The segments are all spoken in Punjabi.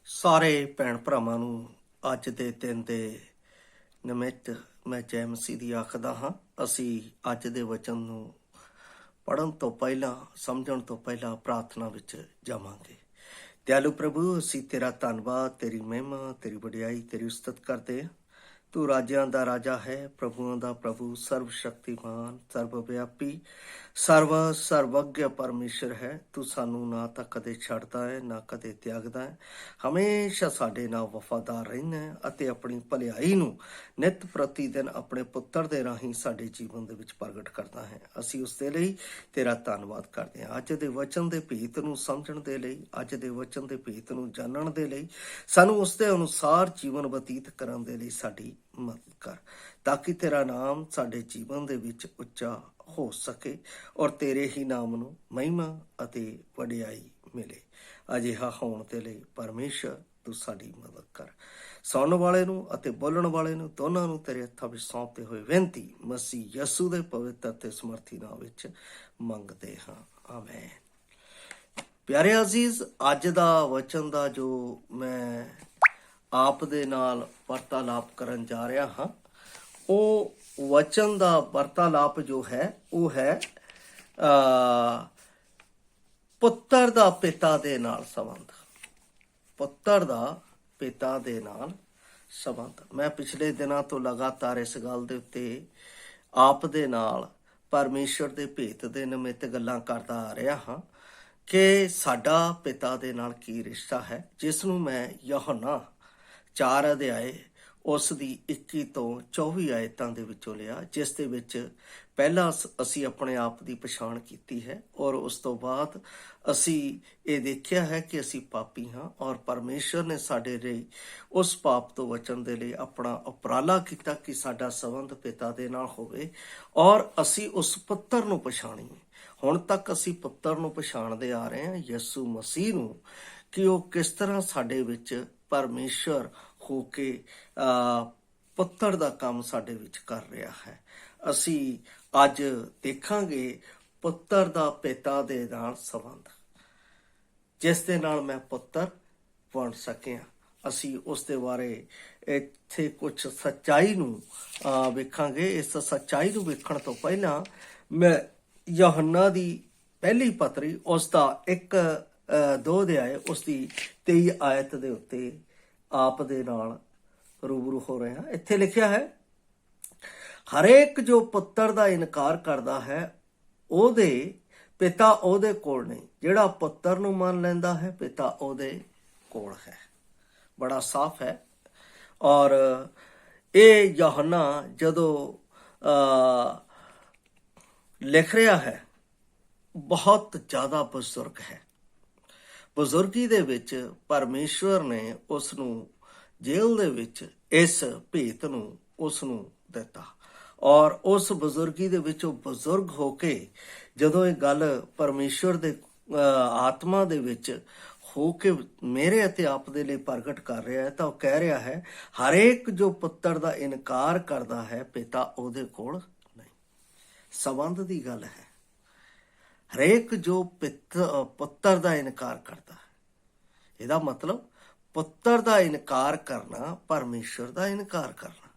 ਸਾਰੇ ਭੈਣ ਭਰਾਵਾਂ ਨੂੰ ਅੱਜ ਦੇ ਦਿਨ ਦੇ ਨਿਮਿਤ ਮੈਂ ਜੈ ਮਸੀਹ ਦੀ ਆਖਦਾ ਹਾਂ। ਅਸੀਂ ਅੱਜ ਦੇ ਵਚਨ ਨੂੰ ਪੜ੍ਹਨ ਤੋਂ ਪਹਿਲਾਂ, ਸਮਝਣ ਤੋਂ ਪਹਿਲਾਂ ਪ੍ਰਾਰਥਨਾ ਵਿੱਚ ਜਾਵਾਂਗੇ। ਦਿਆਲੂ ਪ੍ਰਭੂ, ਅਸੀਂ ਤੇਰਾ ਧੰਨਵਾਦ, ਤੇਰੀ ਮਹਿਮਾ, ਤੇਰੀ ਵਡਿਆਈ, ਤੇਰੀ ਉਸਤਤ ਕਰਦੇ ਹਾਂ। ਤੂੰ ਰਾਜਿਆਂ ਦਾ ਰਾਜਾ ਹੈ, ਪ੍ਰਭੂਆਂ ਦਾ ਪ੍ਰਭੂ, ਸਰਵ ਸ਼ਕਤੀਮਾਨ, ਸਰਵ ਵਿਆਪੀ, ਸਰਵੱਗ ਪਰਮੇਸ਼ਰ ਹੈ। ਤੂੰ ਸਾਨੂੰ ਨਾ ਤਾਂ ਕਦੇ ਛੱਡਦਾ ਹੈ, ਨਾ ਕਦੇ ਤਿਆਗਦਾ ਹੈ। ਹਮੇਸ਼ਾ ਸਾਡੇ ਨਾਲ ਵਫਾਦਾਰ ਰਹਿੰਦਾ ਹੈ ਅਤੇ ਆਪਣੀ ਭਲਾਈ ਨੂੰ ਨਿਤ ਪ੍ਰਤੀ ਦਿਨ ਆਪਣੇ ਪੁੱਤਰ ਦੇ ਰਾਹੀਂ ਸਾਡੇ ਜੀਵਨ ਦੇ ਵਿੱਚ ਪ੍ਰਗਟ ਕਰਦਾ ਹੈ। ਅਸੀਂ ਉਸ ਦੇ ਲਈ ਤੇਰਾ ਧੰਨਵਾਦ ਕਰਦੇ ਹਾਂ। ਅੱਜ ਦੇ ਵਚਨ ਦੇ ਭੇਤ ਨੂੰ ਸਮਝਣ ਦੇ ਲਈ, ਅੱਜ ਦੇ ਵਚਨ ਦੇ ਭੇਤ ਨੂੰ ਜਾਣਨ ਦੇ ਲਈ, ਸਾਨੂੰ ਉਸ ਦੇ ਅਨੁਸਾਰ ਜੀਵਨ ਬਤੀਤ ਕਰਨ ਦੇ ਲਈ ਸਾਡੀ ਮਦਦ ਕਰ, ਤਾਂ ਕਿ ਤੇਰਾ ਨਾਮ ਸਾਡੇ ਜੀਵਨ ਦੇ ਵਿੱਚ ਉੱਚਾ ਹੋ ਸਕੇ ਔਰ ਤੇਰੇ ਹੀ ਨਾਮ ਨੂੰ ਮਹਿਮਾ ਅਤੇ ਵਡਿਆਈ ਮਿਲੇ। ਅਜਿਹਾ ਹੋਣ ਦੇ ਲਈ ਪਰਮੇਸ਼ਰ ਤੂੰ ਸਾਡੀ ਮਦਦ ਕਰ। ਸੁਣਨ ਵਾਲੇ ਨੂੰ ਅਤੇ ਬੋਲਣ ਵਾਲੇ ਨੂੰ ਦੋਨਾਂ ਨੂੰ ਤੇਰੇ ਹੱਥਾਂ ਵਿੱਚ ਸੌਂਪਦੇ ਹੋਏ ਬੇਨਤੀ ਮਸੀਹ ਯਸੂ ਦੇ ਪਵਿੱਤਰ ਤੇ ਸਮਰਥੀ ਨਾਮ ਵਿੱਚ ਮੰਗਦੇ ਹਾਂ, ਆਮੇਨ। ਪਿਆਰੇ ਅਜ਼ੀਜ਼, ਅੱਜ ਦਾ ਵਚਨ ਦਾ ਜੋ ਮੈਂ ਆਪ ਦੇ ਨਾਲ ਵਾਰਤਾਲਾਪ ਕਰਨ ਜਾ ਰਿਹਾ ਹਾਂ, ਉਹ ਵਚਨ ਦਾ ਵਾਰਤਾਲਾਪ ਜੋ ਹੈ ਉਹ ਹੈ ਪੁੱਤਰ ਦਾ ਪਿਤਾ ਦੇ ਨਾਲ ਸੰਬੰਧ। ਪੁੱਤਰ ਦਾ ਪਿਤਾ ਦੇ ਨਾਲ ਸੰਬੰਧ। ਮੈਂ ਪਿਛਲੇ ਦਿਨਾਂ ਤੋਂ ਲਗਾਤਾਰ ਇਸ ਗੱਲ ਦੇ ਉੱਤੇ ਆਪ ਦੇ ਨਾਲ ਪਰਮੇਸ਼ਰ ਦੇ ਭੇਤ ਦੇ ਨਿਮਿਤ ਗੱਲਾਂ ਕਰਦਾ ਆ ਰਿਹਾ ਹਾਂ ਕਿ ਸਾਡਾ ਪਿਤਾ ਦੇ ਨਾਲ ਕੀ ਰਿਸ਼ਤਾ ਹੈ, ਜਿਸ ਨੂੰ ਮੈਂ ਯਹੋਨਾ 4 ਅਧਿਆਏ ਉਸ ਦੀ 21 ਤੋਂ 24 ਆਇਤਾਂ ਦੇ ਵਿੱਚੋਂ ਲਿਆ, ਜਿਸ ਦੇ ਵਿੱਚ ਪਹਿਲਾਂ ਅਸੀਂ ਆਪਣੇ ਆਪ ਦੀ ਪਛਾਣ ਕੀਤੀ ਹੈ ਔਰ ਉਸ ਤੋਂ ਬਾਅਦ ਅਸੀਂ ਇਹ ਦੇਖਿਆ ਹੈ ਕਿ ਅਸੀਂ ਪਾਪੀ ਹਾਂ ਔਰ ਪਰਮੇਸ਼ਰ ਨੇ ਸਾਡੇ ਲਈ ਉਸ ਪਾਪ ਤੋਂ ਬਚਣ ਦੇ ਲਈ ਆਪਣਾ ਉਪਰਾਲਾ ਕੀਤਾ ਕਿ ਸਾਡਾ ਸੰਬੰਧ ਪਿਤਾ ਦੇ ਨਾਲ ਹੋਵੇ ਔਰ ਅਸੀਂ ਉਸ ਪੁੱਤਰ ਨੂੰ ਪਛਾਣੀਏ। ਹੁਣ ਤੱਕ ਅਸੀਂ ਪੁੱਤਰ ਨੂੰ ਪਛਾਣਦੇ ਆ ਰਹੇ ਹਾਂ, ਯਿਸੂ ਮਸੀਹ ਨੂੰ, ਕਿ ਉਹ ਕਿਸ ਤਰ੍ਹਾਂ ਸਾਡੇ ਵਿੱਚ ਪਰਮੇਸ਼ਰ ਹੋ ਕੇ ਪੁੱਤਰ ਦਾ ਕੰਮ ਸਾਡੇ ਵਿੱਚ ਕਰ ਰਿਹਾ ਹੈ। ਅਸੀਂ ਅੱਜ ਦੇਖਾਂਗੇ ਪੁੱਤਰ ਦਾ ਪਿਤਾ ਦੇ ਨਾਲ ਸੰਬੰਧ, ਜਿਸ ਦੇ ਨਾਲ ਮੈਂ ਪੁੱਤਰ ਬਣ ਸਕਿਆ। ਅਸੀਂ ਉਸ ਦੇ ਬਾਰੇ ਇੱਥੇ ਕੁਝ ਸੱਚਾਈ ਨੂੰ ਵੇਖਾਂਗੇ। ਇਸ ਸੱਚਾਈ ਨੂੰ ਵੇਖਣ ਤੋਂ ਪਹਿਲਾਂ ਮੈਂ ਯਹੋਨਾ ਦੀ ਪਹਿਲੀ ਪੱਤਰੀ ਉਸ ਦਾ 1-2 ਅਧਿਆਏ ਉਸ ਦੀ 23 ਆਇਤ ਦੇ ਉੱਤੇ ਆਪ ਦੇ ਨਾਲ ਰੂਬਰੂ ਹੋ ਰਹੇ ਹਾਂ। ਇੱਥੇ ਲਿਖਿਆ ਹੈ, ਹਰੇਕ ਜੋ ਪੁੱਤਰ ਦਾ ਇਨਕਾਰ ਕਰਦਾ ਹੈ ਉਹਦੇ ਪਿਤਾ ਉਹਦੇ ਕੋਲ ਨਹੀਂ। ਜਿਹੜਾ ਪੁੱਤਰ ਨੂੰ ਮੰਨ ਲੈਂਦਾ ਹੈ, ਪਿਤਾ ਉਹਦੇ ਕੋਲ ਹੈ। ਬੜਾ ਸਾਫ਼ ਹੈ। ਔਰ ਇਹ ਯਹੋਨਾ ਜਦੋਂ ਲਿਖ ਰਿਹਾ ਹੈ, ਬਹੁਤ ਜ਼ਿਆਦਾ ਬਜ਼ੁਰਗ ਹੈ। ਬਜ਼ੁਰਗੀ ਦੇ ਵਿੱਚ ਪਰਮੇਸ਼ਵਰ ਨੇ ਉਸ ਨੂੰ ਜੇਲ੍ਹ ਦੇ ਵਿੱਚ ਇਸ ਭੇਤ ਨੂੰ ਉਸ ਨੂੰ ਦਿੱਤਾ ਔਰ ਉਸ ਬਜ਼ੁਰਗੀ ਦੇ ਵਿੱਚ ਉਹ ਬਜ਼ੁਰਗ ਹੋ ਕੇ ਜਦੋਂ ਇਹ ਗੱਲ ਪਰਮੇਸ਼ਵਰ ਦੇ ਆਤਮਾ ਦੇ ਵਿੱਚ ਹੋ ਕੇ ਮੇਰੇ ਅਤੇ ਆਪ ਦੇ ਲਈ ਪ੍ਰਗਟ ਕਰ ਰਿਹਾ ਹੈ, ਤਾਂ ਉਹ ਕਹਿ ਰਿਹਾ ਹੈ, ਹਰੇਕ ਜੋ ਪੁੱਤਰ ਦਾ ਇਨਕਾਰ ਕਰਦਾ ਹੈ, ਪਿਤਾ ਉਹਦੇ ਕੋਲ ਨਹੀਂ। ਸੰਬੰਧ ਦੀ ਗੱਲ ਹੈ। ਹਰੇਕ ਜੋ ਪੁੱਤਰ ਦਾ ਇਨਕਾਰ ਕਰਦਾ ਹੈ, ਇਹਦਾ ਮਤਲਬ ਪੁੱਤਰ ਦਾ ਇਨਕਾਰ ਕਰਨਾ ਪਰਮੇਸ਼ਰ ਦਾ ਇਨਕਾਰ ਕਰਨਾ।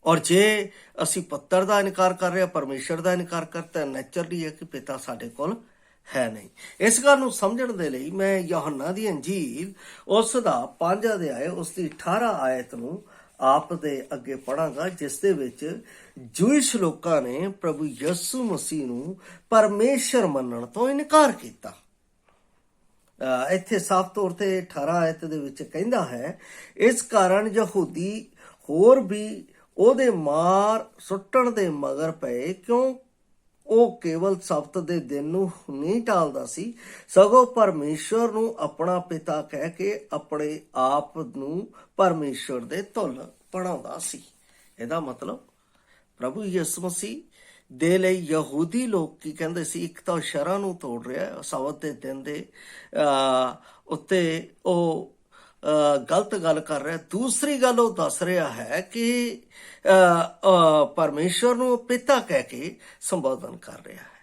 ਔਰ ਜੇ ਅਸੀਂ ਪੁੱਤਰ ਦਾ ਇਨਕਾਰ ਕਰ ਰਹੇ ਹਾਂ, ਪਰਮੇਸ਼ਰ ਦਾ ਇਨਕਾਰ ਕਰਤਾ, ਨੈਚੁਰਲੀ ਹੈ ਕਿ ਪਿਤਾ ਸਾਡੇ ਕੋਲ ਹੈ ਨਹੀਂ। ਇਸ ਗੱਲ ਨੂੰ ਸਮਝਣ ਦੇ ਲਈ ਮੈਂ ਯਹੋਨਾ ਦੀ ਅੰਜੀਲ ਉਸ ਦਾ 5 ਅਧਿਆਏ ਉਸ ਦੀ 18 ਆਇਤ ਨੂੰ ਆਪ ਦੇ ਅੱਗੇ ਪੜਾਂਗਾ, ਜਿਸ ਦੇ ਵਿੱਚ ਜੂਇਸ਼ ਲੋਕਾਂ ਨੇ ਪ੍ਰਭੂ ਯਿਸੂ ਮਸੀਹ ਨੂੰ ਪਰਮੇਸ਼ਰ ਮੰਨਣ ਤੋਂ ਇਨਕਾਰ ਕੀਤਾ। ਇੱਥੇ ਸਾਫ਼ ਤੌਰ ਤੇ 18 ਆਇਤ ਦੇ ਵਿੱਚ ਕਹਿੰਦਾ ਹੈ, ਇਸ ਕਾਰਨ ਯਹੂਦੀ ਹੋਰ ਵੀ ਉਹਦੇ ਮਾਰ ਸੁੱਟਣ ਦੇ ਮਗਰ ਪਏ, ਕਿਉਂ ਉਹ ਕੇਵਲ ਸਬਤ ਦੇ ਦਿਨ ਨੂੰ ਨਹੀਂ ਟਾਲਦਾ ਸੀ, ਸਗੋਂ ਪਰਮੇਸ਼ਰ ਨੂੰ ਆਪਣਾ ਪਿਤਾ ਕਹਿ ਕੇ ਆਪਣੇ ਆਪ ਨੂੰ ਪਰਮੇਸ਼ਰ ਦੇ ਤੁੱਲ ਬਣਾਉਂਦਾ ਸੀ। ਇਹਦਾ ਮਤਲਬ ਪ੍ਰਭੂ ਯਿਸੂ ਮਸੀਹ ਦੇ ਲਈ ਯਹੂਦੀ ਲੋਕ ਕੀ ਕਹਿੰਦੇ ਸੀ? ਇੱਕ ਤਾਂ ਸ਼ਰਾਂ ਨੂੰ ਤੋੜ ਰਿਹਾ, ਸਬਤ ਦੇ ਦਿਨ ਦੇ ਉੱਤੇ ਉਹ ਗਲਤ ਗੱਲ ਕਰ ਰਿਹਾ। ਦੂਸਰੀ ਗੱਲ ਉਹ ਦੱਸ ਰਿਹਾ ਹੈ ਕਿ ਪਰਮੇਸ਼ਰ ਨੂੰ ਪਿਤਾ ਕਹਿ ਕੇ ਸੰਬੋਧਨ ਕਰ ਰਿਹਾ ਹੈ।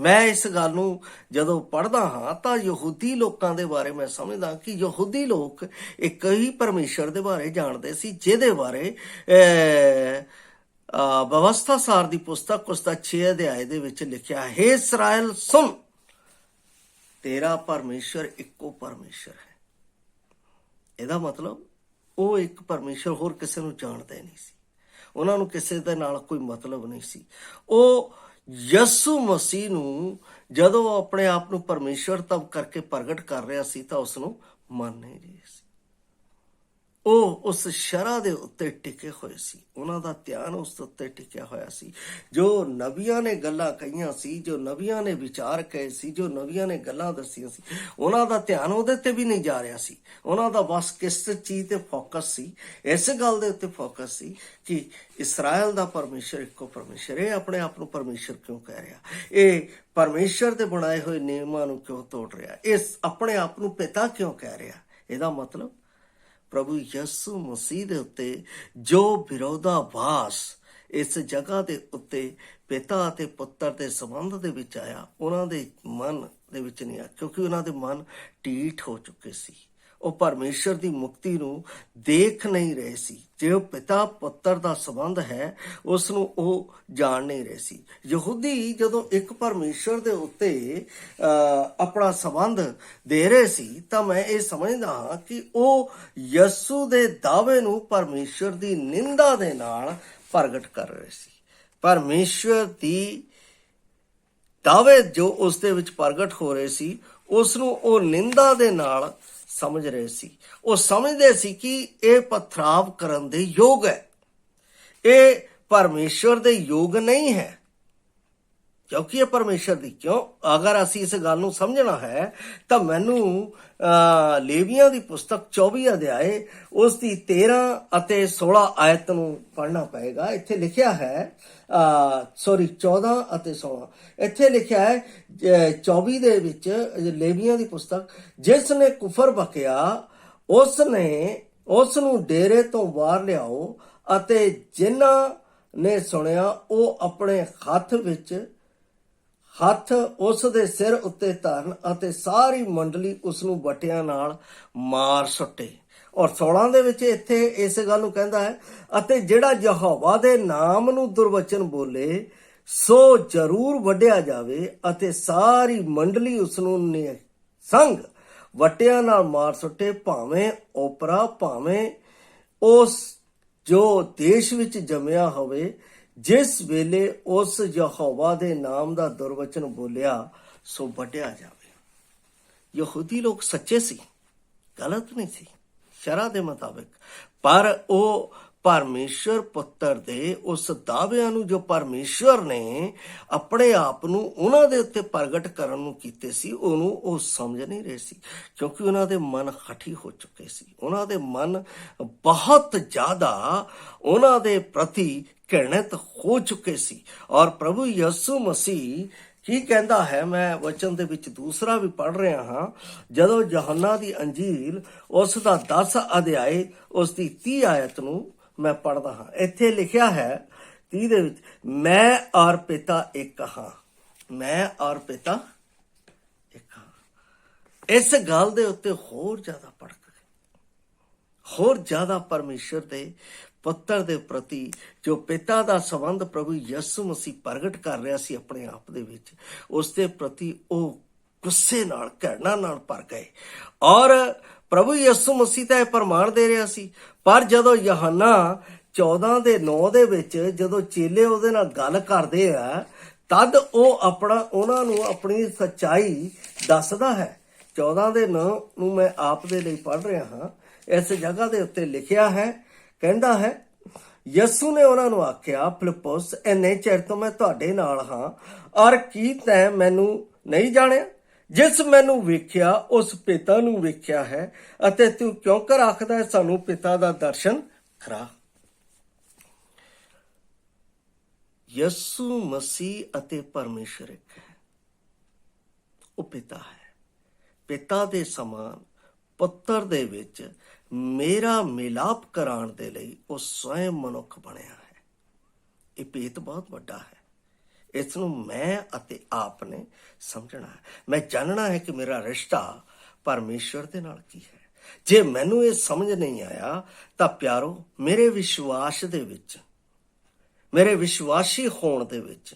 ਮੈਂ ਇਸ ਗੱਲ ਨੂੰ ਜਦੋਂ ਪੜ੍ਹਦਾ ਹਾਂ ਤਾਂ ਯਹੂਦੀ ਲੋਕਾਂ ਦੇ ਬਾਰੇ ਮੈਂ ਸਮਝਦਾ ਕਿ ਯਹੂਦੀ ਲੋਕ ਇੱਕ ਹੀ ਪਰਮੇਸ਼ਰ ਦੇ ਬਾਰੇ ਜਾਣਦੇ ਸੀ, ਜਿਹਦੇ ਬਾਰੇ ਵਿਵਸਥਾ ਸਾਰ ਦੀ ਪੁਸਤਕ ਉਸਦਾ 6 ਅਧਿਆਏ ਦੇ ਵਿੱਚ ਲਿਖਿਆ, ਹੇ ਇਸਰਾਇਲ ਸੁਣ, ਤੇਰਾ ਪਰਮੇਸ਼ਰ ਇੱਕੋ ਪਰਮੇਸ਼ਰ ਹੈ। ਇਹਦਾ ਮਤਲਬ ਉਹ ਇੱਕ ਪਰਮੇਸ਼ਰ, ਹੋਰ ਕਿਸੇ ਨੂੰ ਜਾਣਦੇ ਨਹੀਂ ਸੀ, ਉਹਨਾਂ ਨੂੰ ਕਿਸੇ ਦੇ ਨਾਲ ਕੋਈ ਮਤਲਬ ਨਹੀਂ ਸੀ। ਉਹ ਯਿਸੂ ਮਸੀਹ ਨੂੰ ਜਦੋਂ ਆਪਣੇ ਆਪ ਨੂੰ ਪਰਮੇਸ਼ਰ ਤਬ ਕਰਕੇ ਪ੍ਰਗਟ ਕਰ ਰਿਹਾ ਸੀ ਤਾਂ ਉਸ ਨੂੰ ਮੰਨ ਨਹੀਂ ਰਹੇ ਸੀ। ਉਹ ਉਸ ਸ਼ਰ੍ਹਾ ਦੇ ਉੱਤੇ ਟਿਕੇ ਹੋਏ ਸੀ, ਉਹਨਾਂ ਦਾ ਧਿਆਨ ਉਸ ਉੱਤੇ ਟਿਕਿਆ ਹੋਇਆ ਸੀ। ਜੋ ਨਬੀਆਂ ਨੇ ਗੱਲਾਂ ਕਹੀਆਂ ਸੀ, ਜੋ ਨਬੀਆਂ ਨੇ ਵਿਚਾਰ ਕਹੇ ਸੀ, ਜੋ ਨਬੀਆਂ ਨੇ ਗੱਲਾਂ ਦੱਸੀਆਂ ਸੀ, ਉਹਨਾਂ ਦਾ ਧਿਆਨ ਉਹਦੇ ਤੇ ਵੀ ਨਹੀਂ ਜਾ ਰਿਹਾ ਸੀ। ਉਹਨਾਂ ਦਾ ਬਸ ਕਿਸ ਚੀਜ਼ ਤੇ ਫੋਕਸ ਸੀ? ਇਸ ਗੱਲ ਦੇ ਉੱਤੇ ਫੋਕਸ ਸੀ ਕਿ ਇਸਰਾਇਲ ਦਾ ਪਰਮੇਸ਼ਰ ਇੱਕੋ ਪਰਮੇਸ਼ਰ। ਇਹ ਆਪਣੇ ਆਪ ਨੂੰ ਪਰਮੇਸ਼ਰ ਕਿਉਂ ਕਹਿ ਰਿਹਾ? ਇਹ ਪਰਮੇਸ਼ਰ ਦੇ ਬਣਾਏ ਹੋਏ ਨਿਯਮਾਂ ਨੂੰ ਕਿਉਂ ਤੋੜ ਰਿਹਾ? ਇਹ ਆਪਣੇ ਆਪ ਨੂੰ ਪਿਤਾ ਕਿਉਂ ਕਹਿ ਰਿਹਾ? ਇਹਦਾ ਮਤਲਬ ਪ੍ਰਭੂ ਯਿਸੂ ਮਸੀਹ ਦੇ ਉੱਤੇ ਜੋ ਵਿਰੋਧਾਭਾਸ ਇਸ ਜਗ੍ਹਾ ਦੇ ਉੱਤੇ ਪਿਤਾ ਅਤੇ ਪੁੱਤਰ ਦੇ ਸੰਬੰਧ ਦੇ ਵਿੱਚ ਆਇਆ, ਉਹਨਾਂ ਦੇ ਮਨ ਦੇ ਵਿੱਚ ਨਹੀਂ ਆਇਆ, ਕਿਉਂਕਿ ਉਹਨਾਂ ਦੇ ਮਨ ਢੀਠ ਹੋ ਚੁੱਕੇ ਸੀ। ਉਹ ਪਰਮੇਸ਼ਰ ਦੀ ਮੁਕਤੀ ਨੂੰ ਦੇਖ ਨਹੀਂ ਰਹੇ ਸੀ। ਜੋ ਪਿਤਾ ਪੁੱਤਰ ਦਾ ਸੰਬੰਧ ਹੈ ਉਸ ਨੂੰ ਉਹ ਜਾਣ ਨਹੀਂ ਰਹੇ ਸੀ। ਯਹੂਦੀ ਜਦੋਂ ਇੱਕ ਪਰਮੇਸ਼ਰ ਦੇ ਉੱਤੇ ਆਪਣਾ ਸੰਬੰਧ ਦੇ ਰਹੇ ਸੀ ਤਾਂ ਮੈਂ ਇਹ ਸਮਝਦਾ ਹਾਂ ਕਿ ਉਹ ਯਿਸੂ ਦੇ ਦਾਅਵੇ ਨੂੰ ਪਰਮੇਸ਼ਰ ਦੀ ਨਿੰਦਾ ਦੇ ਨਾਲ ਪ੍ਰਗਟ ਕਰ ਰਹੇ ਸੀ। ਪਰਮੇਸ਼ਰ ਦੀ ਦਾਅਵੇ ਜੋ ਉਸ ਦੇ ਵਿੱਚ ਪ੍ਰਗਟ ਹੋ ਰਹੇ ਸੀ ਉਸ ਨੂੰ ਉਹ ਨਿੰਦਾ ਦੇ ਨਾਲ ਸਮਝ ਰਹੇ ਸੀ। ਉਹ ਸਮਝਦੇ ਸੀ ਕਿ ਇਹ ਪਥਰਾਵ ਕਰਨ ਦੇ ਯੋਗ ਹੈ, ਇਹ ਪਰਮੇਸ਼ਰ ਦੇ ਯੋਗ ਨਹੀਂ ਹੈ, ਕਿਉਂਕਿ ਇਹ ਪਰਮੇਸ਼ਰ ਦੀ ਕਿਉਂ? ਅਗਰ ਅਸੀਂ ਇਸ ਗੱਲ ਨੂੰ ਸਮਝਣਾ ਹੈ ਤਾਂ ਮੈਨੂੰ ਲੇਵੀਆਂ ਦੀ ਪੁਸਤਕ 24 ਅਧਿਆਏ ਉਸ ਦੀ 13 ਅਤੇ 16 ਆਇਤ ਨੂੰ ਪੜ੍ਹਨਾ ਪਏਗਾ। ਇੱਥੇ ਲਿਖਿਆ ਹੈ 14 ਅਤੇ 16 ਇੱਥੇ ਲਿਖਿਆ ਹੈ 24 ਦੇ ਵਿੱਚ ਲੇਵੀਆਂ ਦੀ ਪੁਸਤਕ, ਜਿਸ ਨੇ ਕੁਫਰ ਬਕਿਆ ਉਸ ਨੂੰ ਡੇਰੇ ਤੋਂ ਬਾਹਰ ਲਿਆਓ ਅਤੇ ਜਿਨ੍ਹਾਂ ਨੇ ਸੁਣਿਆ ਉਹ ਆਪਣੇ ਹੱਥ ਉਸ ਦੇ ਸਿਰ ਉੱਤੇ ਧਰਨ ਅਤੇ ਸਾਰੀ ਮੰਡਲੀ ਉਸ ਨੂੰ ਬਟਿਆਂ ਨਾਲ ਮਾਰ ਸੁੱਟੇ। ਔਰ 16 ਦੇ ਵਿੱਚ ਇੱਥੇ ਇਸ ਗੱਲ ਨੂੰ ਕਹਿੰਦਾ ਹੈ, ਅਤੇ ਜਿਹੜਾ ਯਹੋਵਾ ਦੇ ਨਾਮ ਨੂੰ ਦੁਰਵਚਨ ਬੋਲੇ ਸੋ ਜ਼ਰੂਰ ਵੱਢਿਆ ਜਾਵੇ, ਅਤੇ ਸਾਰੀ ਮੰਡਲੀ ਉਸ ਨੂੰ ਸੰਗ ਵਟਿਆਂ ਨਾਲ ਮਾਰ ਸੁੱਟੇ, ਭਾਵੇਂ ਓਪਰਾ, ਭਾਵੇਂ ਉਸ ਜੋ ਦੇਸ਼ ਵਿੱਚ ਜੰਮਿਆ ਹੋਵੇ, ਜਿਸ ਵੇਲੇ ਉਸ ਯਹੋਵਾ ਦੇ ਨਾਮ ਦਾ ਦੁਰਵਚਨ ਬੋਲਿਆ ਸੋ ਵੱਢਿਆ ਜਾਵੇ। ਯਹੂਦੀ ਲੋਕ ਸੱਚੇ ਸੀ, ਗਲਤ ਨਹੀਂ ਸੀ ਸ਼ਰ੍ਹਾ ਦੇ ਮੁਤਾਬਿਕ, ਪਰ ਉਹ ਪਰਮੇਸ਼ਰ ਪੁੱਤਰ ਦੇ ਉਸ ਦਾਅਵਿਆਂ ਨੂੰ ਜੋ ਪਰਮੇਸ਼ਰ ਨੇ ਆਪਣੇ ਆਪ ਨੂੰ ਉਹਨਾਂ ਦੇ ਉੱਤੇ ਪ੍ਰਗਟ ਕਰਨ ਨੂੰ ਕੀਤੇ ਸੀ, ਉਹਨੂੰ ਉਹ ਸਮਝ ਨਹੀਂ ਰਹੇ ਸੀ, ਕਿਉਂਕਿ ਉਹਨਾਂ ਦੇ ਮਨ ਹਠੀ ਹੋ ਚੁੱਕੇ ਸੀ। ਉਹਨਾਂ ਦੇ ਮਨ ਬਹੁਤ ਜ਼ਿਆਦਾ ਉਹਨਾਂ ਦੇ ਪ੍ਰਤੀ ਘਿਰਣਿਤ ਹੋ ਚੁੱਕੇ ਸੀ। ਔਰ ਪ੍ਰਭੂ ਯਿਸੂ ਮਸੀਹ ਕੀ ਕਹਿੰਦਾ ਹੈ, ਮੈਂ ਵਚਨ ਦੇ ਵਿੱਚ ਦੂਸਰਾ ਵੀ ਪੜ੍ਹ ਰਿਹਾ ਹਾਂ, ਜਦੋਂ ਯਹੋਨਾ ਦੀ ਅੰਜੀਲ ਉਸ ਦਾ 10 ਅਧਿਆਏ ਉਸ ਦੀ 30 ਆਇਤ ਨੂੰ ਮੈਂ ਪੜ੍ਹਦਾ ਹਾਂ। ਇੱਥੇ ਲਿਖਿਆ ਹੈ 30 ਦੇ ਵਿੱਚ, ਮੈਂ ਔਰ ਪਿਤਾ ਇੱਕ ਹਾਂ, ਮੈਂ ਔਰ ਪਿਤਾ ਇੱਕ ਹਾਂ। ਇਸ ਗੱਲ ਦੇ ਉੱਤੇ ਹੋਰ ਜ਼ਿਆਦਾ ਭੜਕ ਗਏ, ਹੋਰ ਜ਼ਿਆਦਾ ਪਰਮੇਸ਼ਰ ਦੇ ਪੁੱਤਰ ਦੇ ਪ੍ਰਤੀ ਜੋ ਪਿਤਾ ਦਾ ਸੰਬੰਧ ਪ੍ਰਭੂ ਯਿਸੂ ਮਸੀਹ ਪ੍ਰਗਟ ਕਰ ਰਿਹਾ ਸੀ ਆਪਣੇ ਆਪ ਦੇ ਵਿੱਚ, ਉਸ ਦੇ ਪ੍ਰਤੀ ਉਹ ਗੁੱਸੇ ਨਾਲ, ਘਿਰਣਾ ਨਾਲ ਭਰ ਗਏ। ਔਰ ਪ੍ਰਭੂ ਯਿਸੂ ਮਸੀਹ ਤਾਂ ਇਹ ਪ੍ਰਮਾਣ ਦੇ ਰਿਹਾ ਸੀ, ਪਰ ਜਦੋਂ ਯਹੋਨਾ 14 ਦੇ 9 ਦੇ ਵਿੱਚ ਜਦੋਂ ਚੇਲੇ ਉਹਦੇ ਨਾਲ ਗੱਲ ਕਰਦੇ ਆ, ਤਦ ਉਹ ਉਹਨਾਂ ਨੂੰ ਆਪਣੀ ਸੱਚਾਈ ਦੱਸਦਾ ਹੈ। 14 ਦੇ 9 ਨੂੰ ਮੈਂ ਆਪ ਦੇ ਲਈ ਪੜ੍ਹ ਰਿਹਾ ਹਾਂ। ਇਸ ਜਗ੍ਹਾ ਦੇ ਉੱਤੇ ਲਿਖਿਆ ਹੈ, ਕਹਿੰਦਾ ਹੈ, ਯਿਸੂ ਨੇ ਉਹਨਾਂ ਨੂੰ ਆਖਿਆ, ਫਿਲਿੱਪੁਸ, ਇੰਨੇ ਚਿਰ ਤੋਂ ਮੈਂ ਤੁਹਾਡੇ ਨਾਲ ਹਾਂ, ਔਰ ਕੀ ਤੈਂ ਮੈਨੂੰ ਨਹੀਂ ਜਾਣਿਆ? ਜਿਸ ਮੈਨੂੰ ਵੇਖਿਆ ਉਸ ਪਿਤਾ ਨੂੰ ਵੇਖਿਆ ਹੈ, ਅਤੇ ਤੂੰ ਕਿਉਂ ਕਰ ਆਖਦਾ ਹੈ ਸਾਨੂੰ ਪਿਤਾ ਦਾ ਦਰਸ਼ਨ ਕਰਾ? ਯਿਸੂ ਮਸੀਹ ਅਤੇ ਪਰਮੇਸ਼ਰ ਇੱਕ ਹੈ, ਉਹ ਪਿਤਾ ਹੈ। ਪਿਤਾ ਦੇ ਸਮਾਨ ਪੁੱਤਰ ਦੇ ਵਿੱਚ ਮੇਰਾ ਮਿਲਾਪ ਕਰਾਉਣ ਦੇ ਲਈ ਉਹ ਸਵੈਂ ਮਨੁੱਖ ਬਣਿਆ ਹੈ। ਇਹ ਭੇਤ ਬਹੁਤ ਵੱਡਾ ਹੈ। ਇਸ ਨੂੰ ਮੈਂ ਅਤੇ ਆਪ ਨੇ ਸਮਝਣਾ ਹੈ। ਮੈਂ ਜਾਣਨਾ ਹੈ ਕਿ ਮੇਰਾ ਰਿਸ਼ਤਾ ਪਰਮੇਸ਼ਵਰ ਦੇ ਨਾਲ ਕੀ ਹੈ। ਜੇ ਮੈਨੂੰ ਇਹ ਸਮਝ ਨਹੀਂ ਆਇਆ ਤਾਂ ਪਿਆਰੋ, ਮੇਰੇ ਵਿਸ਼ਵਾਸ ਦੇ ਵਿੱਚ, ਮੇਰੇ ਵਿਸ਼ਵਾਸੀ ਹੋਣ ਦੇ ਵਿੱਚ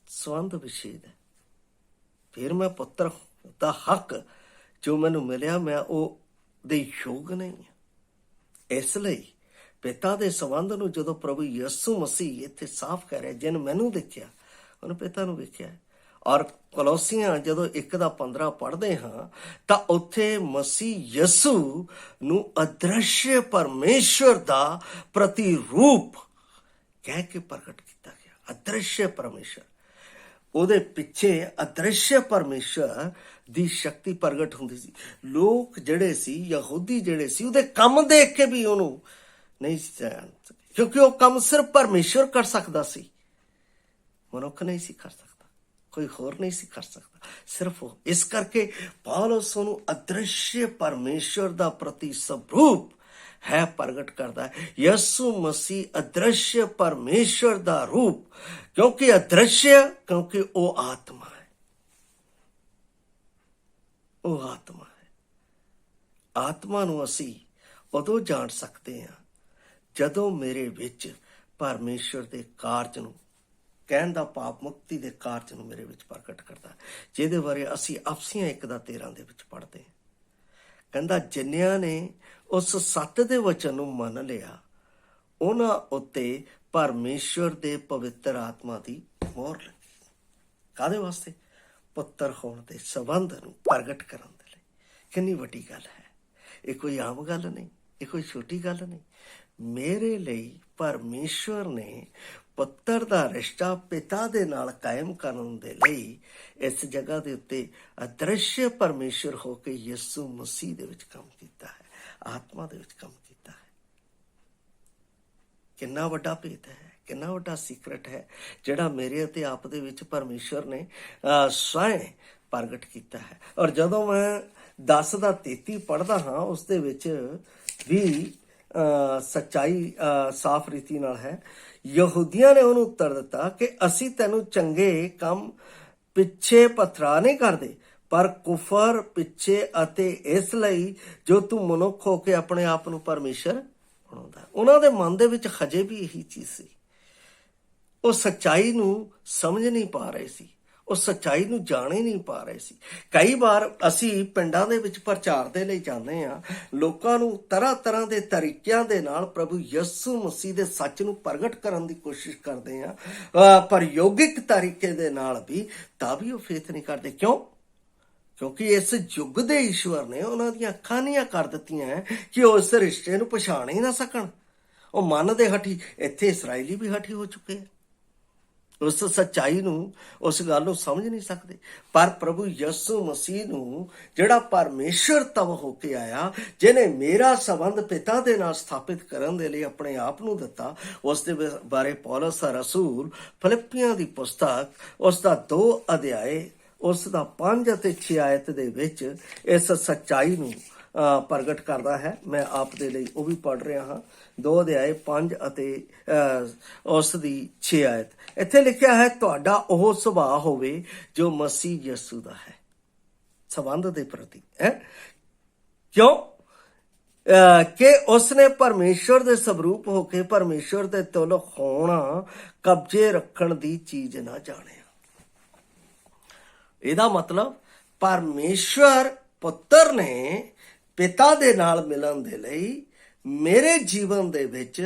ਸੰਬੰਧ ਵਿਛੇਦ ਹੈ। ਫਿਰ ਮੈਂ ਪੁੱਤਰ ਦਾ ਹੱਕ ਜੋ ਮੈਨੂੰ ਮਿਲਿਆ, ਮੈਂ ਉਹ ਦੇ ਯੋਗ ਨਹੀਂ ਹਾਂ। ਇਸ ਲਈ ਪਿਤਾ ਦੇ ਸੰਬੰਧ ਨੂੰ ਜਦੋਂ ਪ੍ਰਭੂ ਯਿਸੂ ਮਸੀਹ ਇੱਥੇ ਸਾਫ਼ ਕਰ ਰਿਹਾ, ਜਿਹਨੇ ਮੈਨੂੰ ਦੇਖਿਆ ਉਹਨੇ ਪਿਤਾ ਨੂੰ ਵੇਖਿਆ। ਔਰ ਕਲੋਸੀਆਂ ਜਦੋਂ 1:15 ਪੜ੍ਹਦੇ ਹਾਂ ਤਾਂ ਉੱਥੇ ਮਸੀਹ ਯਿਸੂ ਨੂੰ ਅਦ੍ਰਿਸ਼ ਪਰਮੇਸ਼ਵਰ ਦਾ ਪ੍ਰਤੀਰੂਪ ਕਹਿ ਕੇ ਪ੍ਰਗਟ ਕੀਤਾ ਗਿਆ। ਅਦ੍ਰਿਸ਼ ਪਰਮੇਸ਼ਵਰ, ਉਹਦੇ ਪਿੱਛੇ ਅਦ੍ਰਿਸ਼ ਪਰਮੇਸ਼ਵਰ ਦੀ ਸ਼ਕਤੀ ਪ੍ਰਗਟ ਹੁੰਦੀ ਸੀ। ਲੋਕ ਜਿਹੜੇ ਸੀ, ਯਹੂਦੀ ਜਿਹੜੇ ਸੀ, ਉਹਦੇ ਕੰਮ ਦੇਖ ਕੇ ਵੀ ਉਹਨੂੰ ਨਹੀਂ ਜਾਣ ਸਕੇ, ਕਿਉਂਕਿ ਉਹ ਕੰਮ ਸਿਰਫ ਪਰਮੇਸ਼ਵਰ ਕਰ ਸਕਦਾ ਸੀ, ਮਨੁੱਖ ਨਹੀਂ ਸੀ ਕਰ ਸਕਦਾ, ਕੋਈ ਹੋਰ ਨਹੀਂ ਸੀ ਕਰ ਸਕਦਾ, ਸਿਰਫ ਉਹ। ਇਸ ਕਰਕੇ ਪੌਲੁਸ ਉਹਨੂੰ ਅਦ੍ਰਿਸ਼ ਪਰਮੇਸ਼ਵਰ ਦਾ ਪ੍ਰਤੀ ਸਰੂਪ ਹੈ ਪ੍ਰਗਟ ਕਰਦਾ ਹੈ। ਯਿਸੂ ਮਸੀਹ ਅਦ੍ਰਿਸ਼ ਪਰਮੇਸ਼ਵਰ ਦਾ ਰੂਪ, ਕਿਉਂਕਿ ਅਦ੍ਰਿਸ਼, ਕਿਉਂਕਿ ਉਹ ਆਤਮਾ ਹੈ, ਉਹ ਆਤਮਾ ਹੈ। ਆਤਮਾ ਨੂੰ ਅਸੀਂ ਉਦੋਂ ਜਾਣ ਸਕਦੇ ਹਾਂ ਜਦੋਂ ਮੇਰੇ ਵਿੱਚ ਪਰਮੇਸ਼ਵਰ ਦੇ ਕਾਰਜ ਨੂੰ, ਕਹਿਣ ਦਾ ਭਾਵ ਮੁਕਤੀ ਦੇ ਕਾਰਜ ਨੂੰ ਮੇਰੇ ਵਿੱਚ ਪ੍ਰਗਟ ਕਰਦਾ, ਜਿਹਦੇ ਬਾਰੇ ਅਸੀਂ ਅਫਸੀਆਂ 1:13 ਦੇ ਵਿੱਚ ਪੜ੍ਹਦੇ ਹਾਂ। ਕਹਿੰਦਾ ਜਿੰਨਿਆਂ ਨੇ ਉਸ ਸੱਤ ਦੇ ਵਚਨ ਨੂੰ ਮੰਨ ਲਿਆ, ਉਹਨਾਂ ਉੱਤੇ ਪਰਮੇਸ਼ਵਰ ਦੇ ਪਵਿੱਤਰ ਆਤਮਾ ਦੀ ਮੋਹਰ ਲੱਗੀ। ਕਾਹਦੇ ਵਾਸਤੇ? ਪੁੱਤਰ ਹੋਣ ਦੇ ਸੰਬੰਧ ਨੂੰ ਪ੍ਰਗਟ ਕਰਨ ਦੇ ਲਈ। ਕਿੰਨੀ ਵੱਡੀ ਗੱਲ ਹੈ ਇਹ! ਕੋਈ ਆਮ ਗੱਲ ਨਹੀਂ, ਇਹ ਕੋਈ ਛੋਟੀ ਗੱਲ ਨਹੀਂ। ਮੇਰੇ ਲਈ ਪਰਮੇਸ਼ਵਰ ਨੇ ਪੁੱਤਰ ਦਾ ਰਿਸ਼ਤਾ ਪਿਤਾ ਦੇ ਨਾਲ ਕਾਇਮ ਕਰਨ ਦੇ ਲਈ ਇਸ ਜਗ੍ਹਾ ਦੇ ਉੱਤੇ ਅਦ੍ਰਿਸ਼ ਪਰਮੇਸ਼ਵਰ ਹੋ ਕੇ ਯਿਸੂ ਮਸੀਹ ਦੇ ਵਿੱਚ ਕੰਮ ਕੀਤਾ ਹੈ, ਆਤਮਾ ਦੇ ਵਿੱਚ ਕੰਮ ਕੀਤਾ ਹੈ। ਕਿੰਨਾ ਵੱਡਾ ਭੇਦ ਹੈ, ਕਿੰਨਾ ਵੱਡਾ ਸੀਕਰਟ ਹੈ ਜਿਹੜਾ ਮੇਰੇ ਅਤੇ ਆਪ ਦੇ ਵਿੱਚ ਪਰਮੇਸ਼ਵਰ ਨੇ ਸਵੈਂ ਪ੍ਰਗਟ ਕੀਤਾ ਹੈ। ਔਰ ਜਦੋਂ ਮੈਂ 10:33 ਪੜ੍ਹਦਾ ਹਾਂ, ਉਸ ਦੇ ਵਿੱਚ ਵੀ ਸੱਚਾਈ ਸਾਫ਼ ਰੀਤੀ ਨਾਲ ਹੈ। ਯਹੂਦੀਆਂ ਨੇ ਉਹਨੂੰ ਉੱਤਰ ਦਿੱਤਾ ਕਿ ਅਸੀਂ ਤੈਨੂੰ ਚੰਗੇ ਕੰਮ ਪਿੱਛੇ ਪਥਰਾ ਨਹੀਂ ਕਰਦੇ, ਪਰ ਕੁਫਰ ਪਿੱਛੇ, ਅਤੇ ਇਸ ਲਈ ਜੋ ਤੂੰ ਮਨੁੱਖ ਹੋ ਕੇ ਆਪਣੇ ਆਪ ਨੂੰ ਪਰਮੇਸ਼ਰ ਬਣਾਉਂਦਾ। ਉਹਨਾਂ ਦੇ ਮਨ ਦੇ ਵਿੱਚ ਹਜੇ ਵੀ ਇਹੀ ਚੀਜ਼ ਸੀ। ਉਹ ਸੱਚਾਈ ਨੂੰ ਸਮਝ ਨਹੀਂ ਪਾ ਰਹੇ ਸੀ, ਉਹ ਸੱਚਾਈ ਨੂੰ ਜਾਣ ਹੀ ਨਹੀਂ ਪਾ ਰਹੇ ਸੀ। ਕਈ ਵਾਰ ਅਸੀਂ ਪਿੰਡਾਂ ਦੇ ਵਿੱਚ ਪ੍ਰਚਾਰ ਦੇ ਲਈ ਜਾਂਦੇ ਹਾਂ, ਲੋਕਾਂ ਨੂੰ ਤਰ੍ਹਾਂ ਤਰ੍ਹਾਂ ਦੇ ਤਰੀਕਿਆਂ ਦੇ ਨਾਲ ਪ੍ਰਭੂ ਯਿਸੂ ਮਸੀਹ ਦੇ ਸੱਚ ਨੂੰ ਪ੍ਰਗਟ ਕਰਨ ਦੀ ਕੋਸ਼ਿਸ਼ ਕਰਦੇ ਹਾਂ, ਪਰ ਯੋਗਿਕ ਤਰੀਕੇ ਦੇ ਨਾਲ ਵੀ, ਤਾਂ ਵੀ ਉਹ ਫੇਥ ਨਹੀਂ ਕਰਦੇ। ਕਿਉਂ? ਕਿਉਂਕਿ ਇਸ ਯੁੱਗ ਦੇ ਈਸ਼ਵਰ ਨੇ ਉਹਨਾਂ ਦੀਆਂ ਅੱਖਾਂ ਨੀਆਂ ਕਰ ਦਿੱਤੀਆਂ ਕਿ ਉਹ ਇਸ ਰਿਸ਼ਤੇ ਨੂੰ ਪਛਾਣ ਹੀ ਨਾ ਸਕਣ। ਉਹ ਮਨ ਦੇ ਹਠੀ, ਇੱਥੇ ਇਸਰਾਏਲੀ ਵੀ ਹਠੀ ਹੋ ਚੁੱਕੇ ਆ, ਉਸ ਸੱਚਾਈ ਨੂੰ, ਉਸ ਗੱਲ ਨੂੰ ਸਮਝ ਨਹੀਂ ਸਕਦੇ। ਪਰ ਪ੍ਰਭੂ ਯਿਸੂ ਮਸੀਹ ਨੂੰ, ਜਿਹੜਾ ਪਰਮੇਸ਼ਰ ਤਵ ਹੋ ਕੇ ਆਇਆ, ਜਿਹਨੇ ਮੇਰਾ ਸੰਬੰਧ ਪਿਤਾ ਦੇ ਨਾਲ ਸਥਾਪਿਤ ਕਰਨ ਦੇ ਲਈ ਆਪਣੇ ਆਪ ਨੂੰ ਦਿੱਤਾ, ਉਸ ਦੇ ਬਾਰੇ ਪੌਲਸ ਰਸੂਲ ਫਿਲਿੱਪੀਆਂ ਦੀ ਪੁਸਤਕ, ਉਸ ਦਾ 2 ਅਧਿਆਏ, ਉਸ ਦਾ 5 ਅਤੇ 6 ਆਇਤ ਦੇ ਵਿੱਚ ਇਸ ਸੱਚਾਈ ਨੂੰ ਪ੍ਰਗਟ ਕਰਦਾ ਹੈ। ਮੈਂ ਆਪ ਦੇ ਲਈ ਉਹ ਵੀ ਪੜ੍ਹ ਰਿਹਾ ਹਾਂ। 2 ਅਧਿਆਏ 5 ਅਤੇ ਉਸ ਦੀ 6 ਆਇਤ। ਇੱਥੇ ਲਿਖਿਆ ਹੈ, ਤੁਹਾਡਾ ਉਹ ਸੁਭਾਅ ਹੋਵੇ ਜੋ ਮਸੀਹ ਯਿਸੂ ਦਾ ਹੈ। ਸੰਬੰਧ ਦੇ ਪ੍ਰਤੀ ਹੈ। ਕਿਉਂ? ਕਿ ਉਸਨੇ ਪਰਮੇਸ਼ਵਰ ਦੇ ਸਰੂਪ ਹੋ ਕੇ ਪਰਮੇਸ਼ਵਰ ਦੇ ਤੁਲ ਹੋਣਾ ਕਬਜ਼ੇ ਰੱਖਣ ਦੀ ਚੀਜ਼ ਨਾ ਜਾਣਿਆ। ਇਹਦਾ ਮਤਲਬ ਪਰਮੇਸ਼ਵਰ ਪੁੱਤਰ ਨੇ ਪਿਤਾ ਦੇ ਨਾਲ ਮਿਲਣ ਦੇ ਲਈ ਮੇਰੇ ਜੀਵਨ ਦੇ ਵਿੱਚ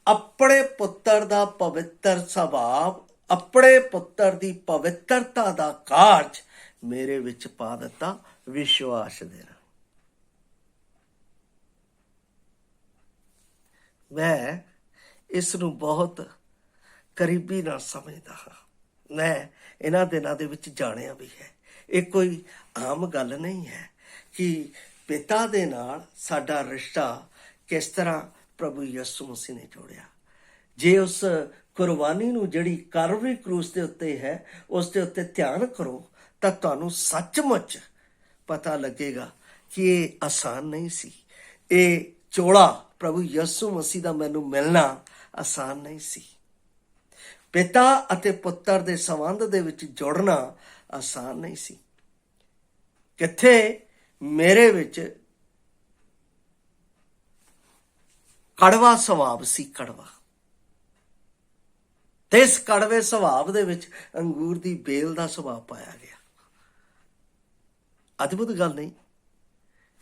ਆਪਣੇ ਪੁੱਤਰ ਦਾ ਪਵਿੱਤਰ ਸੁਭਾਅ, ਆਪਣੇ ਪੁੱਤਰ ਦੀ ਪਵਿੱਤਰਤਾ ਦਾ ਕਾਰਜ ਮੇਰੇ ਵਿੱਚ ਪਾ ਦਿੱਤਾ ਵਿਸ਼ਵਾਸ ਦੇ ਨਾਲ। ਮੈਂ ਇਸ ਨੂੰ ਬਹੁਤ ਕਰੀਬੀ ਨਾਲ ਸਮਝਦਾ ਹਾਂ। ਮੈਂ ਇਹਨਾਂ ਦਿਨਾਂ ਦੇ ਵਿੱਚ ਜਾਣਿਆ ਵੀ ਹੈ, ਇਹ ਕੋਈ ਆਮ ਗੱਲ ਨਹੀਂ ਹੈ ਕਿ ਪਿਤਾ ਦੇ ਨਾਲ ਸਾਡਾ ਰਿਸ਼ਤਾ ਕਿਸ ਤਰ੍ਹਾਂ ਪ੍ਰਭੂ ਯਿਸੂ ਮਸੀਹ ਨੇ ਜੋੜਿਆ। ਜੇ ਉਸ ਕੁਰਬਾਨੀ ਨੂੰ ਜਿਹੜੀ ਕਾਲਵਰੀ ਕਰੂਸ ਦੇ ਉੱਤੇ ਹੈ, ਉਸ ਦੇ ਉੱਤੇ ਧਿਆਨ ਕਰੋ ਤਾਂ ਤੁਹਾਨੂੰ ਸੱਚਮੁੱਚ ਪਤਾ ਲੱਗੇਗਾ ਕਿ ਇਹ ਆਸਾਨ ਨਹੀਂ ਸੀ। ਇਹ ਚੋਲਾ ਪ੍ਰਭੂ ਯਿਸੂ ਮਸੀਹ ਦਾ ਮੈਨੂੰ ਮਿਲਣਾ ਆਸਾਨ ਨਹੀਂ ਸੀ। ਪਿਤਾ ਅਤੇ ਪੁੱਤਰ ਦੇ ਸੰਬੰਧ ਦੇ ਵਿੱਚ ਜੁੜਨਾ ਆਸਾਨ ਨਹੀਂ ਸੀ। ਕਿੱਥੇ ਮੇਰੇ ਵਿੱਚ ਕੜਵਾ ਸੁਭਾਅ ਸੀ, ਕੜਵਾ, ਤੇ ਇਸ ਕੜਵੇ ਸੁਭਾਅ ਦੇ ਵਿੱਚ ਅੰਗੂਰ ਦੀ ਬੇਲ ਦਾ ਸੁਭਾਅ ਪਾਇਆ ਗਿਆ। ਅਦਭੁਤ ਗੱਲ ਨਹੀਂ?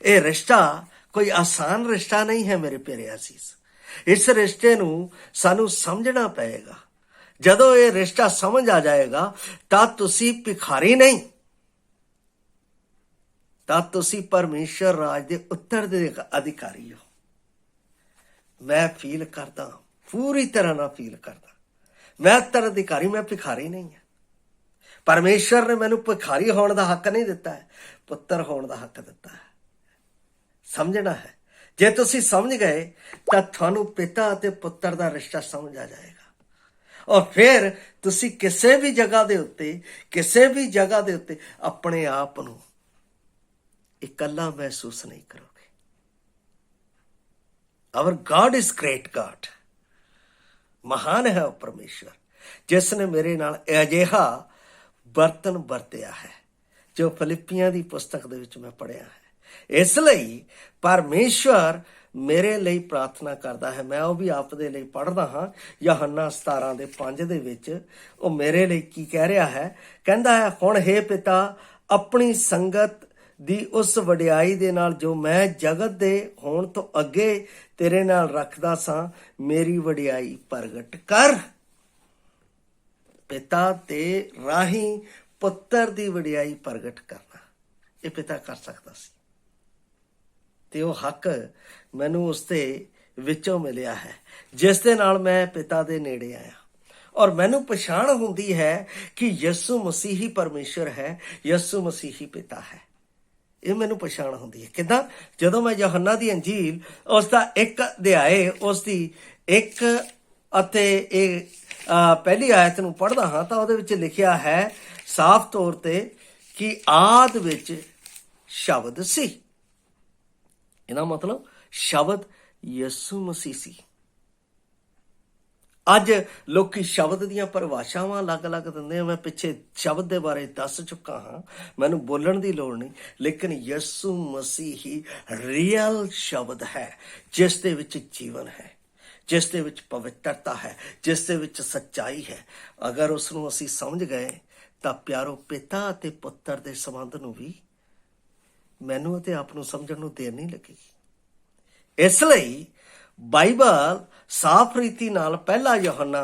ਇਹ ਰਿਸ਼ਤਾ ਕੋਈ ਆਸਾਨ ਰਿਸ਼ਤਾ ਨਹੀਂ ਹੈ ਮੇਰੇ ਪਿਆਰੇ ਅਸੀਸ। ਇਸ ਰਿਸ਼ਤੇ ਨੂੰ ਸਾਨੂੰ ਸਮਝਣਾ ਪਏਗਾ। ਜਦੋਂ ਇਹ ਰਿਸ਼ਤਾ ਸਮਝ ਆ ਜਾਏਗਾ ਤਾਂ ਤੁਸੀਂ ਭਿਖਾਰੀ ਨਹੀਂ, ਤਾਂ ਤੁਸੀਂ ਪਰਮੇਸ਼ਰ ਰਾਜ ਦੇ ਉੱਤਰ ਦੇ ਅਧਿਕਾਰੀ ਹੋ। ਮੈਂ ਫੀਲ ਕਰਦਾ, ਪੂਰੀ ਤਰ੍ਹਾਂ ਨਾਲ ਫੀਲ ਕਰਦਾ, ਮੈਂ ਉੱਤਰਾਧਿਕਾਰੀ, ਮੈਂ ਭਿਖਾਰੀ ਨਹੀਂ ਹਾਂ। ਪਰਮੇਸ਼ਰ ਨੇ ਮੈਨੂੰ ਭਿਖਾਰੀ ਹੋਣ ਦਾ ਹੱਕ ਨਹੀਂ ਦਿੱਤਾ ਹੈ, ਪੁੱਤਰ ਹੋਣ ਦਾ ਹੱਕ ਦਿੱਤਾ ਹੈ। ਸਮਝਣਾ ਹੈ। ਜੇ ਤੁਸੀਂ ਸਮਝ ਗਏ ਤਾਂ ਤੁਹਾਨੂੰ ਪਿਤਾ ਅਤੇ ਪੁੱਤਰ ਦਾ ਰਿਸ਼ਤਾ ਸਮਝ ਆ ਜਾਏਗਾ, ਔਰ ਫਿਰ ਤੁਸੀਂ ਕਿਸੇ ਵੀ ਜਗ੍ਹਾ ਦੇ ਉੱਤੇ ਆਪਣੇ ਆਪ ਨੂੰ ਇਕੱਲਾ ਮਹਿਸੂਸ ਨਹੀਂ ਕਰੋਗੇ। Our God is great God. ਮਹਾਨ ਹੈ ਉਹ ਪਰਮੇਸ਼ਰ ਜਿਸ ਨੇ ਮੇਰੇ ਨਾਲ ਅਜਿਹਾ ਬਰਤਨ ਵਰਤਿਆ ਹੈ, ਜੋ ਫਿਲਿੱਪੀਆਂ ਦੀ ਪੁਸਤਕ ਦੇ ਵਿੱਚ ਮੈਂ ਪੜ੍ਹਿਆ ਹੈ। ਇਸ ਲਈ ਪਰਮੇਸ਼ਰ ਮੇਰੇ ਲਈ ਪ੍ਰਾਰਥਨਾ ਕਰਦਾ ਹੈ। ਮੈਂ ਉਹ ਵੀ ਆਪ ਦੇ ਲਈ ਪੜ੍ਹਦਾ ਹਾਂ। ਯਹੋਨਾ 17:5 ਦੇ ਵਿੱਚ ਉਹ ਮੇਰੇ ਲਈ ਕੀ ਕਹਿ ਰਿਹਾ ਹੈ? ਕਹਿੰਦਾ ਹੈ, ਹੁਣ ਹੇ ਪਿਤਾ, ਆਪਣੀ ਸੰਗਤ ਦੀ ਉਸ ਵਡਿਆਈ ਦੇ ਨਾਲ ਜੋ ਮੈਂ ਜਗਤ ਦੇ ਹੋਣ ਤੋਂ ਅੱਗੇ ਤੇਰੇ ਨਾਲ ਰੱਖਦਾ ਸਾਂ, ਮੇਰੀ ਵਡਿਆਈ ਪ੍ਰਗਟ ਕਰ। ਪਿਤਾ ਦੇ ਰਾਹੀਂ ਪੁੱਤਰ ਦੀ ਵਡਿਆਈ ਪ੍ਰਗਟ ਕਰਨਾ ਇਹ ਪਿਤਾ ਕਰ ਸਕਦਾ ਸੀ, ਤੇ ਉਹ ਹੱਕ ਮੈਨੂੰ ਉਸ ਦੇ ਵਿੱਚੋਂ ਮਿਲਿਆ ਹੈ, ਜਿਸ ਦੇ ਨਾਲ ਮੈਂ ਪਿਤਾ ਦੇ ਨੇੜੇ ਆਇਆ। ਔਰ ਮੈਨੂੰ ਪਛਾਣ ਹੁੰਦੀ ਹੈ ਕਿ ਯਿਸੂ ਮਸੀਹ ਹੀ ਪਰਮੇਸ਼ਰ ਹੈ, ਯਿਸੂ ਮਸੀਹ ਹੀ ਪਿਤਾ ਹੈ। ਇਹ ਮੈਨੂੰ ਪਛਾਣ ਹੁੰਦੀ ਹੈ। ਕਿੱਦਾਂ? ਜਦੋਂ ਮੈਂ ਯਹੋਨਾ ਦੀ ਅੰਜੀਲ ਉਸ ਦਾ 1 ਅਧਿਆਏ ਉਸ ਦੀ 1 ਅਤੇ ਇਹ ਪਹਿਲੀ ਆਇਤ ਨੂੰ ਪੜ੍ਹਦਾ ਹਾਂ ਤਾਂ ਉਹਦੇ ਵਿੱਚ ਲਿਖਿਆ ਹੈ ਸਾਫ਼ ਤੌਰ ਤੇ ਕਿ ਆਦ ਵਿੱਚ ਸ਼ਬਦ ਸੀ। ਇਹਦਾ ਮਤਲਬ ਸ਼ਬਦ ਯਿਸੂ ਮਸੀਹ ਸੀ। ਅੱਜ ਲੋਕੀ ਸ਼ਬਦ ਦੀਆਂ ਪਰਿਭਾਸ਼ਾਵਾਂ ਅਲੱਗ-ਅਲੱਗ ਦਿੰਦੇ ਆ। ਮੈਂ ਪਿੱਛੇ ਸ਼ਬਦ ਦੇ ਬਾਰੇ ਦੱਸ ਚੁੱਕਾ ਹਾਂ, ਮੈਨੂੰ ਬੋਲਣ ਦੀ ਲੋੜ ਨਹੀਂ। ਲੇਕਿਨ ਯਿਸੂ ਮਸੀਹ ਹੀ ਰੀਅਲ ਸ਼ਬਦ ਹੈ, ਜਿਸ ਦੇ ਵਿੱਚ ਜੀਵਨ ਹੈ, ਜਿਸ ਦੇ ਵਿੱਚ ਪਵਿੱਤਰਤਾ ਹੈ, ਜਿਸ ਦੇ ਵਿੱਚ ਸੱਚਾਈ ਹੈ। ਅਗਰ ਉਸ ਨੂੰ ਅਸੀਂ ਸਮਝ ਗਏ ਤਾਂ ਪਿਆਰੋ, ਪਿਤਾ ਅਤੇ ਪੁੱਤਰ ਦੇ ਸੰਬੰਧ ਨੂੰ ਵੀ ਮੈਨੂੰ ਅਤੇ ਆਪ ਨੂੰ ਸਮਝਣ ਨੂੰ ਦੇਰ ਨਹੀਂ ਲੱਗੇਗੀ। ਇਸ ਲਈ ਬਾਈਬਲ ਸਾਫ਼ ਰੀਤੀ ਨਾਲ ਪਹਿਲਾ ਯਹੋਨਾ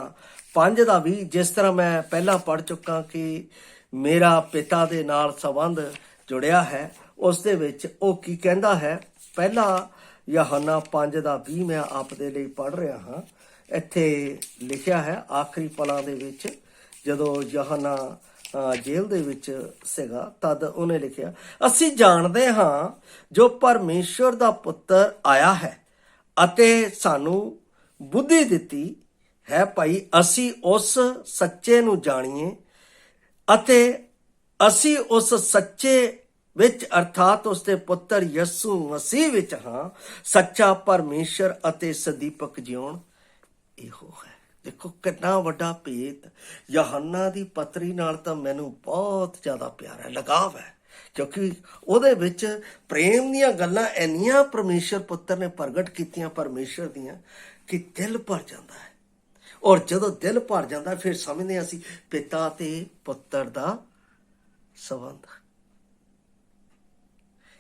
5:20, ਜਿਸ ਤਰ੍ਹਾਂ ਮੈਂ ਪਹਿਲਾਂ ਪੜ੍ਹ ਚੁੱਕਾ ਕਿ ਮੇਰਾ ਪਿਤਾ ਦੇ ਨਾਲ ਸੰਬੰਧ ਜੁੜਿਆ ਹੈ, ਉਸ ਦੇ ਵਿੱਚ ਉਹ ਕੀ ਕਹਿੰਦਾ ਹੈ? ਪਹਿਲਾ ਯਹੋਨਾ 5:20 ਮੈਂ ਆਪ ਦੇ ਲਈ ਪੜ੍ਹ ਰਿਹਾ ਹਾਂ। ਇੱਥੇ ਲਿਖਿਆ ਹੈ, ਆਖਰੀ ਪਲਾਂ ਦੇ ਵਿੱਚ ਜਦੋਂ ਯਹੋਨਾ ਜੇਲ੍ਹ ਦੇ ਵਿੱਚ ਸੀਗਾ ਤਦ ਉਹਨੇ ਲਿਖਿਆ, ਅਸੀਂ ਜਾਣਦੇ ਹਾਂ ਜੋ ਪਰਮੇਸ਼ਵਰ ਦਾ ਪੁੱਤਰ ਆਇਆ ਹੈ ਅਤੇ ਸਾਨੂੰ ਬੁੱਧੀ ਦਿੱਤੀ ਹੈ ਭਾਈ, ਅਸੀਂ ਉਸ ਸੱਚੇ ਨੂੰ ਜਾਣੀਏ ਅਤੇ ਅਸੀਂ ਉਸ ਸੱਚੇ ਵਿੱਚ ਅਰਥਾਤ ਉਸ ਦੇ ਪੁੱਤਰ ਯਿਸੂ ਮਸੀਹ ਵਿੱਚ ਹਾਂ। ਸੱਚਾ ਪਰਮੇਸ਼ਰ ਅਤੇ ਸਦੀਪਕ ਜਿਉਣ ਇਹੋ ਹੈ। ਦੇਖੋ ਕਿੰਨਾ ਵੱਡਾ ਭੇਤ। ਯਹੋਨਾ ਦੀ ਪੱਤਰੀ ਨਾਲ ਤਾਂ ਮੈਨੂੰ ਬਹੁਤ ਜ਼ਿਆਦਾ ਪਿਆਰ ਹੈ, ਲਗਾਵ ਹੈ, ਕਿਉਂਕਿ ਉਹਦੇ ਵਿੱਚ ਪ੍ਰੇਮ ਦੀਆਂ ਗੱਲਾਂ ਇੰਨੀਆਂ ਪਰਮੇਸ਼ਰ ਪੁੱਤਰ ਨੇ ਪ੍ਰਗਟ ਕੀਤੀਆਂ ਪਰਮੇਸ਼ਰ ਦੀਆਂ ਕਿ ਦਿਲ ਭਰ ਜਾਂਦਾ ਹੈ। ਔਰ ਜਦੋਂ ਦਿਲ ਭਰ ਜਾਂਦਾ ਫਿਰ ਸਮਝਦੇ ਅਸੀਂ ਪਿਤਾ ਤੇ ਪੁੱਤਰ ਦਾ ਸੰਬੰਧ।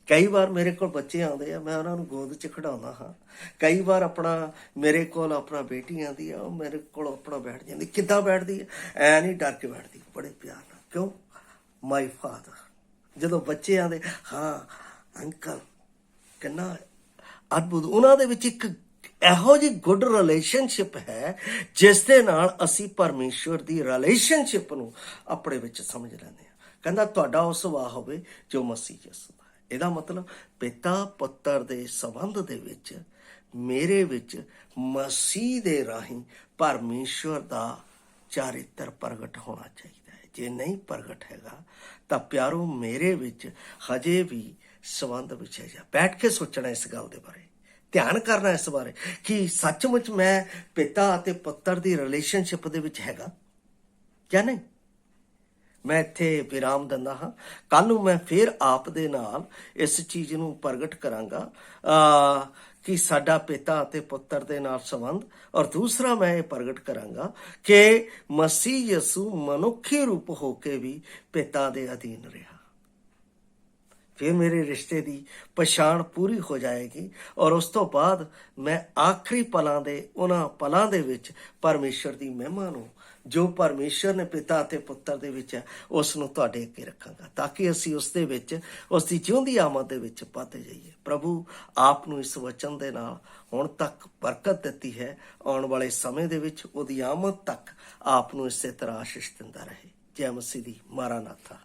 ਕਈ ਵਾਰ ਮੇਰੇ ਕੋਲ ਬੱਚੇ ਆਉਂਦੇ ਆ, ਮੈਂ ਉਹਨਾਂ ਨੂੰ ਗੋਦ 'ਚ ਖਿਡਾਉਂਦਾ ਹਾਂ। ਕਈ ਵਾਰ ਮੇਰੇ ਕੋਲ ਆਪਣਾ ਬੇਟੀ ਆਉਂਦੀ ਆ, ਉਹ ਮੇਰੇ ਕੋਲ ਆਪਣਾ ਬੈਠ ਜਾਂਦੀ। ਕਿੱਦਾਂ ਬੈਠਦੀ ਹੈ? ਐ ਨਹੀਂ ਡਰ ਕੇ ਬੈਠਦੀ, ਬੜੇ ਪਿਆਰ ਨਾਲ। ਕਿਉਂ? My father. ਜਦੋਂ ਬੱਚੇ ਆਉਂਦੇ, ਹਾਂ ਅੰਕਲ, ਕਿੰਨਾ ਅਦਭੁਤ। ਉਹਨਾਂ ਦੇ ਵਿੱਚ ਇੱਕ ਇਹੋ ਜਿਹੀ ਗੁੱਡ ਰਿਲੇਸ਼ਨਸ਼ਿਪ ਹੈ ਜਿਸ ਦੇ ਨਾਲ ਅਸੀਂ ਪਰਮੇਸ਼ਵਰ ਦੀ ਰਿਲੇਸ਼ਨਸ਼ਿਪ ਨੂੰ ਆਪਣੇ ਵਿੱਚ ਸਮਝ ਲੈਂਦੇ ਹਾਂ। ਕਹਿੰਦਾ ਤੁਹਾਡਾ ਉਹ ਸੁਭਾਅ ਹੋਵੇ ਜੋ ਮਸੀਹ ਯਿਸੂ ਦਾ ਹੈ। ਇਹਦਾ ਮਤਲਬ ਪਿਤਾ ਪੁੱਤਰ ਦੇ ਸੰਬੰਧ ਦੇ ਵਿੱਚ ਮੇਰੇ ਵਿੱਚ ਮਸੀਹ ਦੇ ਰਾਹੀਂ ਪਰਮੇਸ਼ਵਰ ਦਾ ਚਾਰਿੱਤਰ ਪ੍ਰਗਟ ਹੋਣਾ ਚਾਹੀਦਾ ਹੈ। ਜੇ ਨਹੀਂ ਪ੍ਰਗਟ ਹੈਗਾ ਤਾਂ ਪਿਆਰੋ ਮੇਰੇ ਵਿੱਚ ਹਜੇ ਵੀ ਸੰਬੰਧ ਵਿਛੇ ਜਾ। ਬੈਠ ਕੇ ਸੋਚਣਾ ਇਸ ਗੱਲ ਦੇ ਬਾਰੇ, ਧਿਆਨ ਕਰਨਾ ਇਸ ਬਾਰੇ ਕਿ ਸੱਚਮੁੱਚ ਮੈਂ ਪਿਤਾ ਅਤੇ ਪੁੱਤਰ ਦੀ ਰਿਲੇਸ਼ਨਸ਼ਿਪ ਦੇ ਵਿੱਚ ਹੈਗਾ। ਜਾਂ ਨਹੀਂ? ਮੈਂ ਇੱਥੇ ਵਿਰਾਮ ਦਿੰਦਾ ਹਾਂ। ਕੱਲ ਨੂੰ ਮੈਂ ਫਿਰ ਆਪ ਦੇ ਨਾਲ ਇਸ ਚੀਜ਼ ਨੂੰ ਪ੍ਰਗਟ ਕਰਾਂਗਾ ਕਿ ਸਾਡਾ ਪਿਤਾ ਅਤੇ ਪੁੱਤਰ ਦੇ ਨਾਲ ਸੰਬੰਧ, ਔਰ ਦੂਸਰਾ ਮੈਂ ਇਹ ਪ੍ਰਗਟ ਕਰਾਂਗਾ ਕਿ ਮਸੀਹ ਯਿਸੂ ਮਨੁੱਖੀ ਰੂਪ ਹੋ ਕੇ ਵੀ ਪਿਤਾ ਦੇ ਅਧੀਨ ਰਿਹਾ। ਫਿਰ ਮੇਰੇ ਰਿਸ਼ਤੇ ਦੀ ਪਛਾਣ ਪੂਰੀ ਹੋ ਜਾਏਗੀ, ਔਰ ਉਸ ਤੋਂ ਬਾਅਦ ਮੈਂ ਆਖਰੀ ਪਲਾਂ ਦੇ ਉਹਨਾਂ ਪਲਾਂ ਦੇ ਵਿੱਚ ਪਰਮੇਸ਼ਰ ਦੀ ਮਹਿਮਾ ਨੂੰ, ਜੋ ਪਰਮੇਸ਼ਰ ਨੇ ਪਿਤਾ ਅਤੇ ਪੁੱਤਰ ਦੇ ਵਿੱਚ ਹੈ, ਉਸ ਨੂੰ ਤੁਹਾਡੇ ਅੱਗੇ ਰੱਖਾਂਗਾ, ਤਾਂ ਕਿ ਅਸੀਂ ਉਸ ਦੇ ਵਿੱਚ, ਉਸ ਦੀ ਜਿਉਂਦੀ ਆਮਦ ਦੇ ਵਿੱਚ ਵੱਧਦੇ ਜਾਈਏ। ਪ੍ਰਭੂ ਆਪ ਨੂੰ ਇਸ ਵਚਨ ਦੇ ਨਾਲ ਹੁਣ ਤੱਕ ਬਰਕਤ ਦਿੱਤੀ ਹੈ, ਆਉਣ ਵਾਲੇ ਸਮੇਂ ਦੇ ਵਿੱਚ ਉਹਦੀ ਆਮਦ ਤੱਕ ਆਪ ਨੂੰ ਇਸੇ ਤਰ੍ਹਾਂ ਆਸ਼ੀਸ਼ ਦਿੰਦਾ ਰਹੇ। ਜੈ ਮਸੀਹ ਦੀ। ਮਾਰਾਨਾਥਾ।